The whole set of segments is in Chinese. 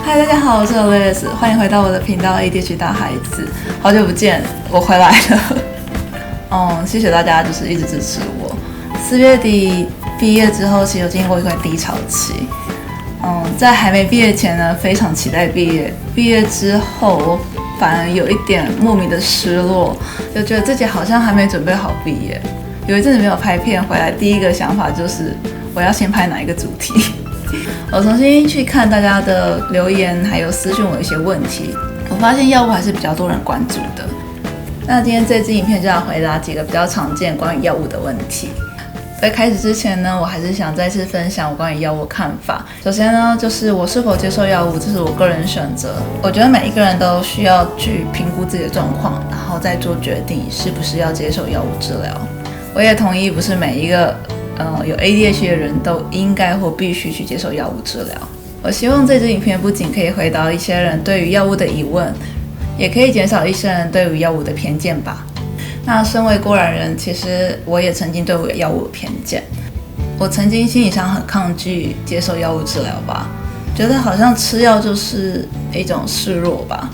嗨，大家好，我是 Alice， 欢迎回到我的频道 ADHD 大孩子，好久不见，我回来了。谢谢大家，就是一直支持我。4月底毕业之后，其实有经过一段低潮期。在还没毕业前呢，非常期待毕业。毕业之后，我反而有一点莫名的失落，就觉得自己好像还没准备好毕业。有一阵子没有拍片，回来第一个想法就是我要先拍哪一个主题。我重新去看大家的留言，还有私讯我一些问题，我发现药物还是比较多人关注的。那今天这支影片就要回答几个比较常见关于药物的问题。在开始之前呢，我还是想再次分享我关于药物的看法。首先呢，就是我是否接受药物，这是我个人选择。我觉得每一个人都需要去评估自己的状况，然后再做决定是不是要接受药物治疗。我也同意，不是每一个有 ADHD 的人都应该或必须去接受药物治疗。我希望这支影片不仅可以回答一些人对于药物的疑问，也可以减少一些人对于药物的偏见吧。那身为过来人，其实我也曾经对我药物有偏见。我曾经心理上很抗拒接受药物治疗吧，觉得好像吃药就是一种示弱吧。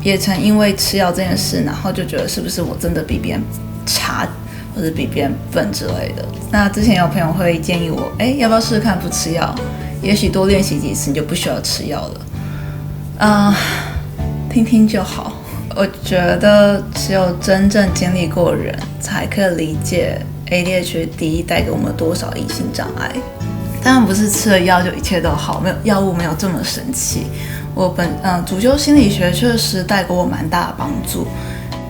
也曾因为吃药这件事，然后就觉得是不是我真的比别人差，或者比别人笨之类的。那之前有朋友会建议我，要不要试试看不吃药？也许多练习几次你就不需要吃药了。听听就好。我觉得只有真正经历过的人，才可以理解 ADHD 带给我们多少隐性障碍。当然不是吃了药就一切都好，没有药物没有这么神奇。我主修心理学确实带给我蛮大的帮助。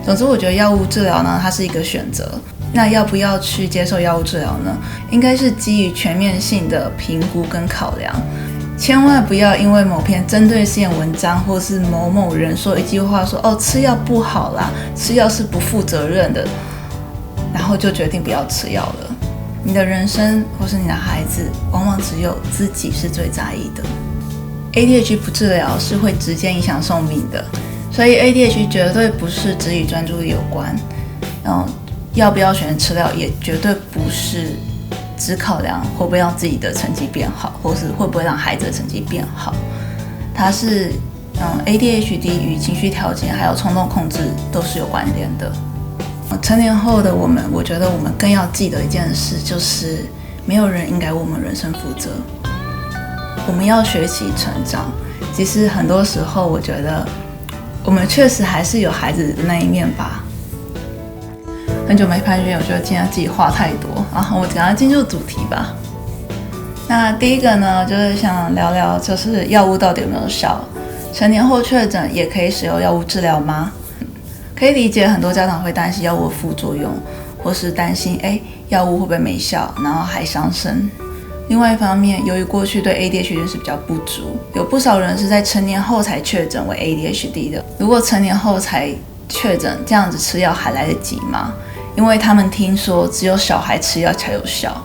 总之，我觉得药物治疗呢，它是一个选择。那要不要去接受药物治疗呢？应该是基于全面性的评估跟考量，千万不要因为某篇针对性文章或是某某人说一句话说吃药不好啦，吃药是不负责任的，然后就决定不要吃药了。你的人生或是你的孩子，往往只有自己是最在意的。ADHD 不治疗是会直接影响寿命的，所以 ADHD 绝对不是只与专注力有关。要不要选择吃药也绝对不是只考量会不会让自己的成绩变好，或是会不会让孩子的成绩变好。它是ADHD 与情绪调节还有冲动控制都是有关联的。成年后的我觉得我们更要记得一件事，就是没有人应该为我们人生负责。我们要学习成长。其实很多时候我觉得我们确实还是有孩子的那一面吧。很久没拍片，我觉得今天自己话太多，然后我赶快进入主题吧。那第一个呢，就是想聊聊，就是药物到底有没有效？成年后确诊也可以使用药物治疗吗？可以理解很多家长会担心药物的副作用，或是担心药物会不会没效，然后还伤身。另外一方面，由于过去对 ADHD 认识比较不足，有不少人是在成年后才确诊为 ADHD 的。如果成年后才确诊，这样子吃药还来得及吗？因为他们听说只有小孩吃药才有效。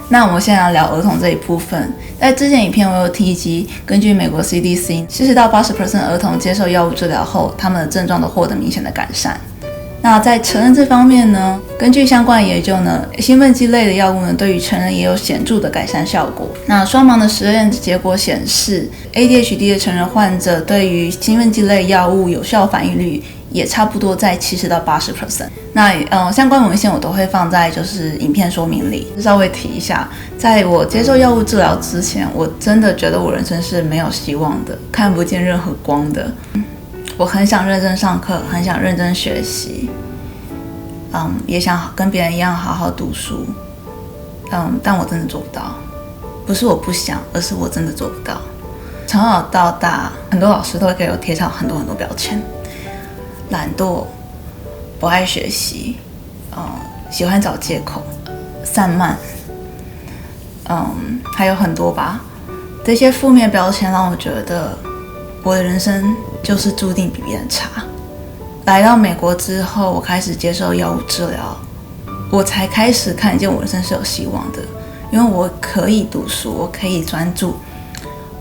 那我们现在聊儿童这一部分。在之前影片我有提及，根据美国 CDC，40%到80% 儿童接受药物治疗后，他们的症状都获得明显的改善。那在成人这方面呢，根据相关的研究呢，兴奋剂类的药物呢，对于成人也有显著的改善效果。那双盲的实验结果显示 ，ADHD 的成人患者对于兴奋剂类药物有效反应率也差不多在70%到80%。那相关文献我都会放在就是影片说明里，稍微提一下。在我接受药物治疗之前，我真的觉得我人生是没有希望的，看不见任何光的。我很想认真上课，很想认真学习，也想跟别人一样好好读书，但我真的做不到。不是我不想，而是我真的做不到。从小到大，很多老师都会给我贴上很多很多标签，懒惰、不爱学习，喜欢找借口、散漫，还有很多吧。这些负面标签让我觉得我的人生就是注定比别人差。来到美国之后，我开始接受药物治疗，我才开始看见我人生是有希望的。因为我可以读书，我可以专注，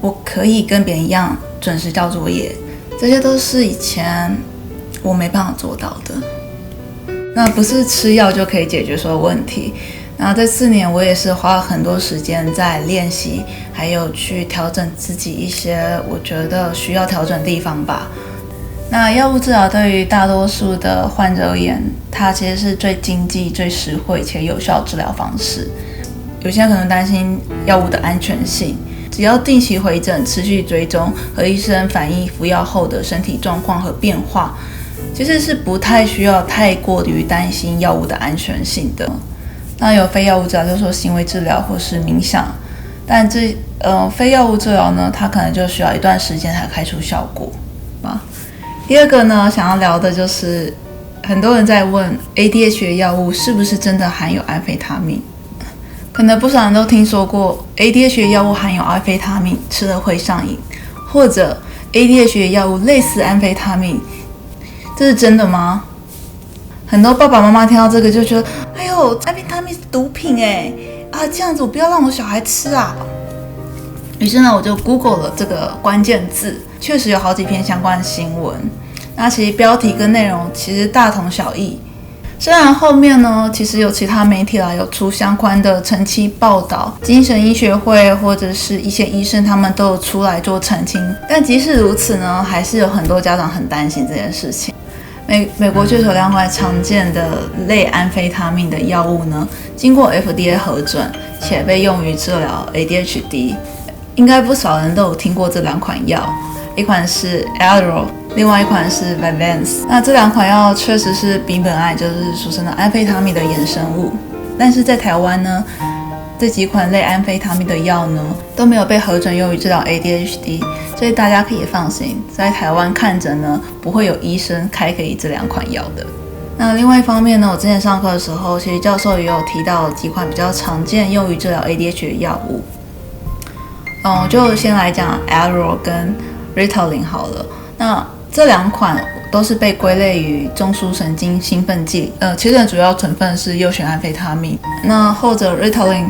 我可以跟别人一样准时交作业，这些都是以前我没办法做到的。那不是吃药就可以解决所有问题，然后这4年我也是花了很多时间在练习，还有去调整自己一些我觉得需要调整的地方吧。那药物治疗对于大多数的患者而言，它其实是最经济、最实惠且有效的治疗方式。有些人可能担心药物的安全性，只要定期回诊、持续追踪和医生反映服药后的身体状况和变化，其实是不太需要太过于担心药物的安全性的。那有非药物治疗，就是说行为治疗或是冥想，但非药物治疗呢，它可能就需要一段时间才开出效果啊。第二个呢，想要聊的就是很多人在问 ADHD 药物是不是真的含有安非他命？可能不少人都听说过 ADHD 药物含有安非他命，吃了会上瘾，或者 ADHD 药物类似安非他命，这是真的吗？很多爸爸妈妈听到这个就觉得，哎呦，安非他命是毒品这样子我不要让我小孩吃啊。于是呢，我就 Google 了这个关键字，确实有好几篇相关的新闻。那其实标题跟内容其实大同小异。虽然后面呢，其实有其他媒体有出相关的澄清报道，精神医学会或者是一些医生他们都有出来做澄清。但即使如此呢，还是有很多家长很担心这件事情。美国确实有2款常见的类安非他命的药物呢，经过 FDA 核准，且被用于治疗 ADHD。应该不少人都有听过这2款药，一款是 Adderall， 另外一款是 Vyvanse。那这2款药确实是丙苯胺，就是俗称的安非他命的衍生物。但是在台湾呢，这几款类安非他命的药呢都没有被核准用于治疗 ADHD， 所以大家可以放心，在台湾看诊呢不会有医生开给这2款药的。那另外一方面呢，我之前上课的时候，其实教授也有提到几款比较常见用于治疗 ADHD 的药物。就先来讲 Adderall 跟 Ritalin 好了。那这2款都是被归类于中枢神经兴奋剂，其实主要成分是右旋安非他命。那后者 Ritalin，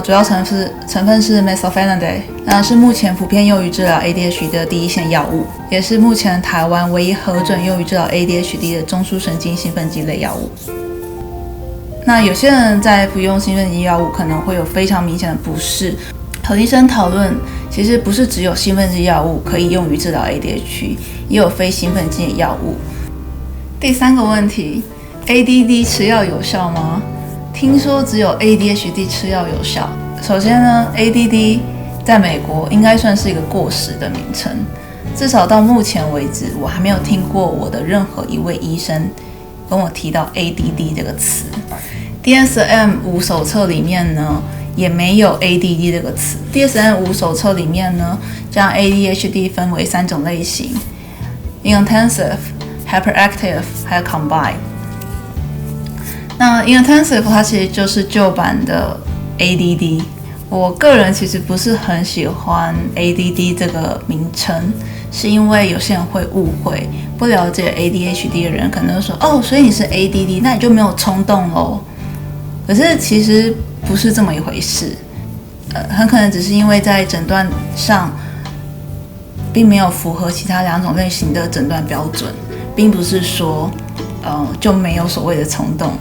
主要成分是 methylphenidate， 那是目前普遍用于治疗 ADHD 的第一线药物，也是目前台湾唯一核准用于治疗 ADHD 的中枢神经兴奋剂类药物。那有些人在服用兴奋剂药物可能会有非常明显的不适。和医生讨论，其实不是只有兴奋剂药物可以用于治疗 ADHD， 也有非兴奋剂的药物。第3个问题 ，ADD 吃药有效吗？听说只有 ADHD 吃药有效。首先呢 ，ADD 在美国应该算是一个过时的名称，至少到目前为止，我还没有听过我的任何一位医生跟我提到 ADD 这个词。DSM-5 手册里面呢，也没有 ADD 这个词。DSM-5 手册里面呢，将 ADHD 分为3种类型 ：Inattentive、Hyperactive 还有 Combined。那 Inattentive 它其实就是旧版的 ADD。我个人其实不是很喜欢 ADD 这个名称，是因为有些人会误会，不了解 ADHD 的人可能会说，哦，所以你是 ADD， 那你就没有冲动咯。可是其实不是这么一回事，很可能只是因为在诊断上并没有符合其他2种类型的诊断标准，并不是说就没有所谓的冲动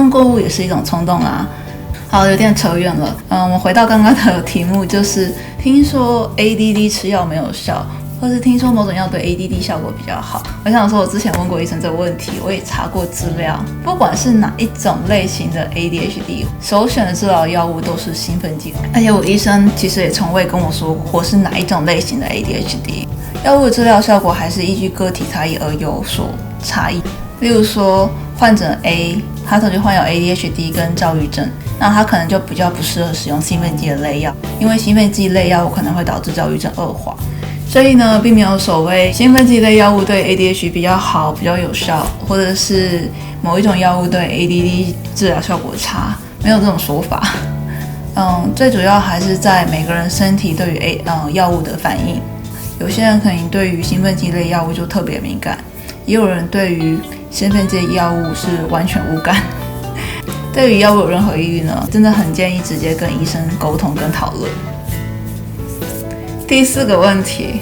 购物也是一种冲动啊。好，有点扯远了。我回到刚刚的题目，就是听说 ADD 吃药没有效，或是听说某种药对 ADD 效果比较好。我想说，我之前问过医生这个问题，我也查过资料，不管是哪一种类型的 ADHD， 首选的治疗药物都是兴奋剂。而且我医生其实也从未跟我说过是哪一种类型的 ADHD。药物的治疗效果还是依据个体差异而有所差异。例如说，患者 A 他曾经患有 ADHD 跟躁郁症，那他可能就比较不适合使用兴奋剂的类药，因为兴奋剂类药物可能会导致躁郁症恶化。所以呢，并没有所谓兴奋剂类药物对 ADHD 比较好、比较有效，或者是某一种药物对 ADD 治疗效果差，没有这种说法。最主要还是在每个人身体对于药物的反应。有些人可能对于兴奋剂类药物就特别敏感，也有人对于兴奋剂药物是完全无感。对于药物有任何疑虑呢，真的很建议直接跟医生沟通跟讨论。第4个问题，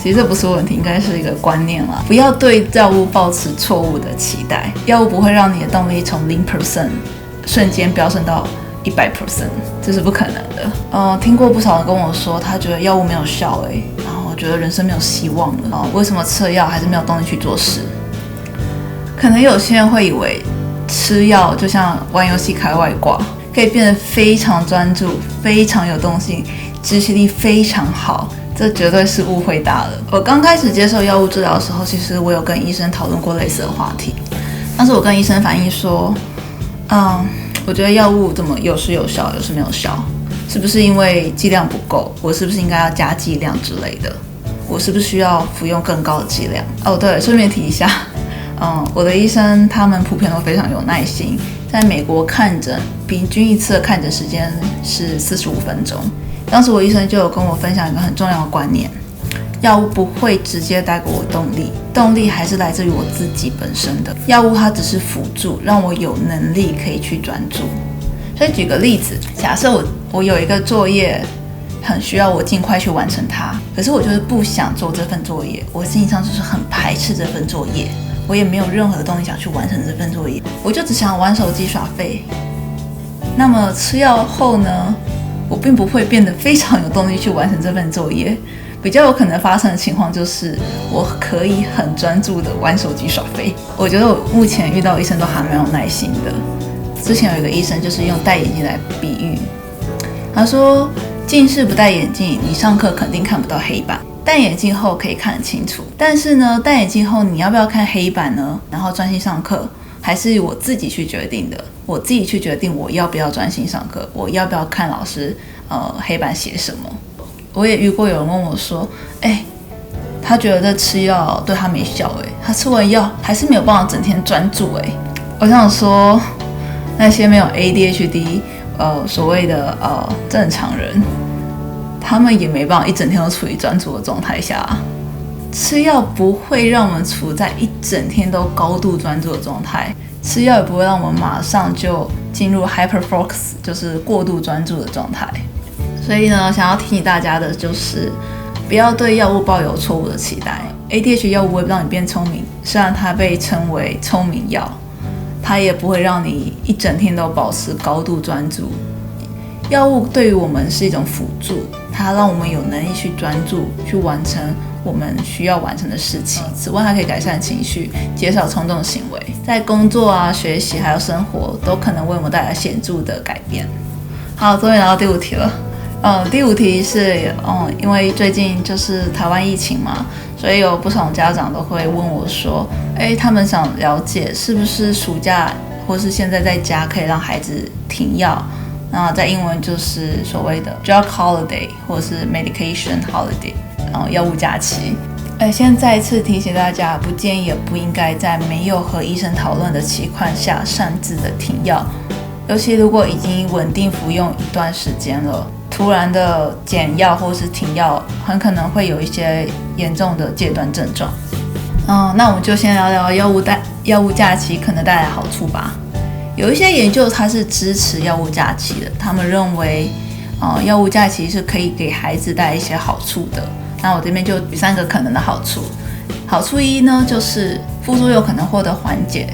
其实这不是问题，应该是一个观念啦。不要对药物抱持错误的期待，药物不会让你的动力从0%瞬间飙升到100%，这是不可能的。听过不少人跟我说，他觉得药物没有效然后觉得人生没有希望了为什么吃了药还是没有动力去做事？可能有些人会以为吃药就像玩游戏开外挂，可以变得非常专注、非常有动性、执行力非常好，这绝对是误会大了。我刚开始接受药物治疗的时候，其实我有跟医生讨论过类似的话题。当时我跟医生反映说，我觉得药物怎么有时有效，有时没有效，是不是因为剂量不够？我是不是应该要加剂量之类的？我是不是需要服用更高的剂量？对，顺便提一下，我的医生他们普遍都非常有耐心，在美国看诊，平均一次的看诊时间是45分钟。当时我医生就有跟我分享一个很重要的观念，药物不会直接带给我动力，动力还是来自于我自己本身的。药物它只是辅助，让我有能力可以去专注。所以举个例子，假设我有一个作业很需要我尽快去完成它，可是我就是不想做这份作业，我心理上就是很排斥这份作业，我也没有任何的动力想去完成这份作业，我就只想玩手机耍废。那么吃药后呢，我并不会变得非常有动力去完成这份作业，比较有可能发生的情况就是我可以很专注的玩手机耍废。我觉得我目前遇到医生都还蛮有耐心的。之前有一个医生就是用戴眼镜来比喻，他说近视不戴眼镜，你上课肯定看不到黑板，戴眼镜后可以看得清楚。但是呢，戴眼镜后你要不要看黑板呢？然后专心上课，还是我自己去决定的？我自己去决定我要不要专心上课，我要不要看老师黑板写什么。我也遇过有人问我说，他觉得这吃药对他没效他吃完药还是没有办法整天专注我想说，那些没有 ADHD 所谓的正常人，他们也没办法一整天都处于专注的状态下。吃药不会让我们处在一整天都高度专注的状态，吃药也不会让我们马上就进入 hyperfocus， 就是过度专注的状态。所以呢，想要提醒大家的就是，不要对药物抱有错误的期待。ADHD 药物不会让你变聪明，虽然它被称为聪明药，它也不会让你一整天都保持高度专注。药物对于我们是一种辅助，它让我们有能力去专注，去完成我们需要完成的事情。此外，它可以改善情绪，减少冲动行为，在工作学习还有生活都可能为我们带来显著的改变。好，终于来到第5题了。第5题是因为最近就是台湾疫情嘛，所以有不少家长都会问我说，他们想了解是不是暑假或是现在在家可以让孩子停药。那在英文就是所谓的 drug holiday 或者是 medication holiday， 药物假期。先再一次提醒大家，不建议也不应该在没有和医生讨论的情况下擅自的停药，尤其如果已经稳定服用一段时间了，突然的减药或是停药，很可能会有一些严重的戒断症状。那我们就先聊聊药物假期可能带来的好处吧。有一些研究它是支持药物假期的，他们认为药物假期是可以给孩子带来一些好处的。那我这边就举3个可能的好处。好处1呢，就是副作用可能获得缓解。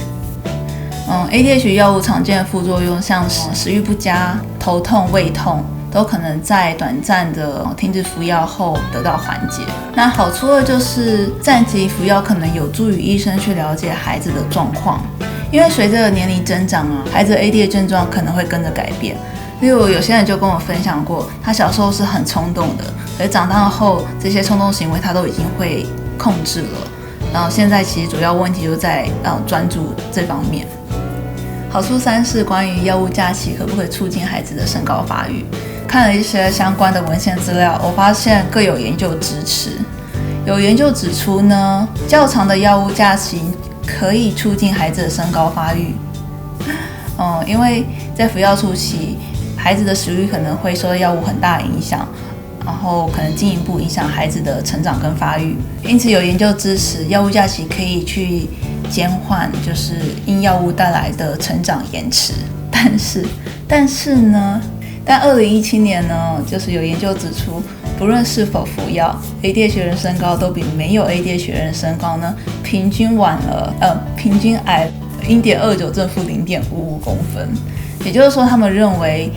ADHD 药物常见的副作用像是食欲不佳、头痛、胃痛，都可能在短暂的停止服药后得到缓解。那好处2就是暂停服药可能有助于医生去了解孩子的状况，因为随着年龄增长孩子的 ADHD 症状可能会跟着改变。例如有些人就跟我分享过，他小时候是很冲动的，可是长大后这些冲动行为他都已经会控制了，然后现在其实主要问题就在专注这方面。好处3是关于药物假期可不可以促进孩子的身高发育。看了一些相关的文献资料，我发现各有研究支持。有研究指出呢，较长的药物假期可以促进孩子的身高发育。因为在服药初期，孩子的食欲可能会受到药物很大的影响，然后可能进一步影响孩子的成长跟发育。因此有研究支持药物假期可以去减缓就是因药物带来的成长延迟。但是呢，但2017年呢，就是有研究指出，不论是否服药，ADHD 人身高都比没有 ADHD 人身高呢，平均矮0.29正负0.55公分。也就是说，他们认为，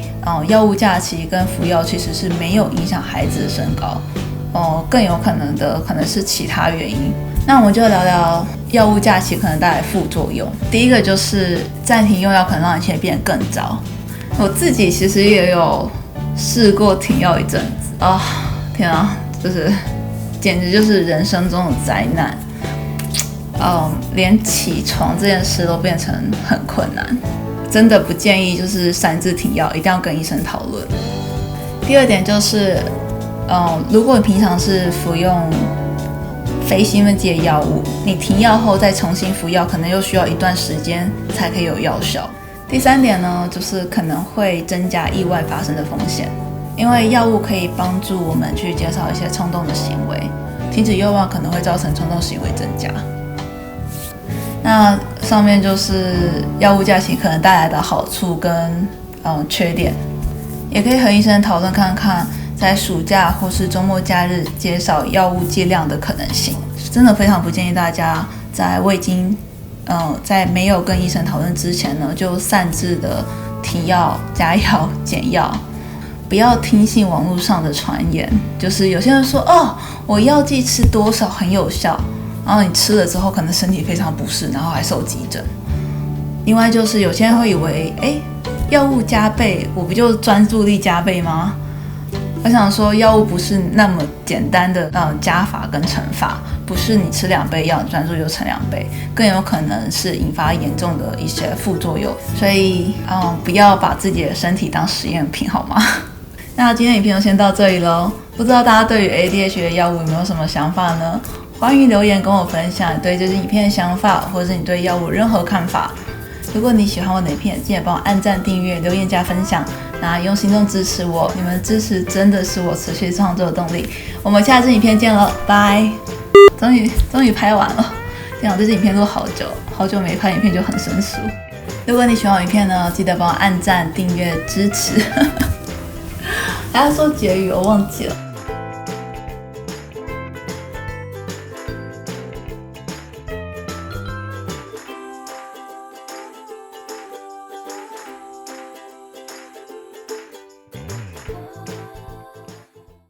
药物假期跟服药其实是没有影响孩子的身高，更有可能是其他原因。那我们就聊聊药物假期可能带来副作用。第一个就是暂停用药可能让一切变得更糟。我自己其实也有试过停药一阵子啊，天啊，简直就是人生中的灾难。连起床这件事都变成很困难，真的不建议就是擅自停药，一定要跟医生讨论。第二点就是，如果你平常是服用非兴奋剂的药物，你停药后再重新服药，可能又需要一段时间才可以有药效。第三点呢，就是可能会增加意外发生的风险，因为药物可以帮助我们去减少一些冲动的行为，停止用药可能会造成冲动行为增加。那上面就是药物假期可能带来的好处跟缺点，也可以和医生讨论看看，在暑假或是周末假日减少药物剂量的可能性。真的非常不建议大家在没有跟医生讨论之前呢，就擅自的停药、加药、减药。不要听信网络上的传言，就是有些人说我药剂吃多少很有效，然后你吃了之后可能身体非常不适，然后还受急诊。另外就是有些人会以为药物加倍，我不就专注力加倍吗？我想说药物不是那么简单的加法跟乘法，不是你吃2倍药，你专注就乘2倍，更有可能是引发严重的一些副作用。所以不要把自己的身体当实验品好吗？那今天影片就先到这里咯，不知道大家对于 ADHD 的药物有没有什么想法呢？欢迎留言跟我分享你对这支影片的想法，或者是你对药物任何看法。如果你喜欢我的影片，记得帮我按赞、订阅、留言加分享，那用行动支持我，你们的支持真的是我持续创作的动力。我们下支影片见了，拜！终于拍完了，这支影片录好久没拍影片就很生疏。如果你喜欢我影片呢，记得帮我按赞、订阅支持。还要说结语，我忘记了。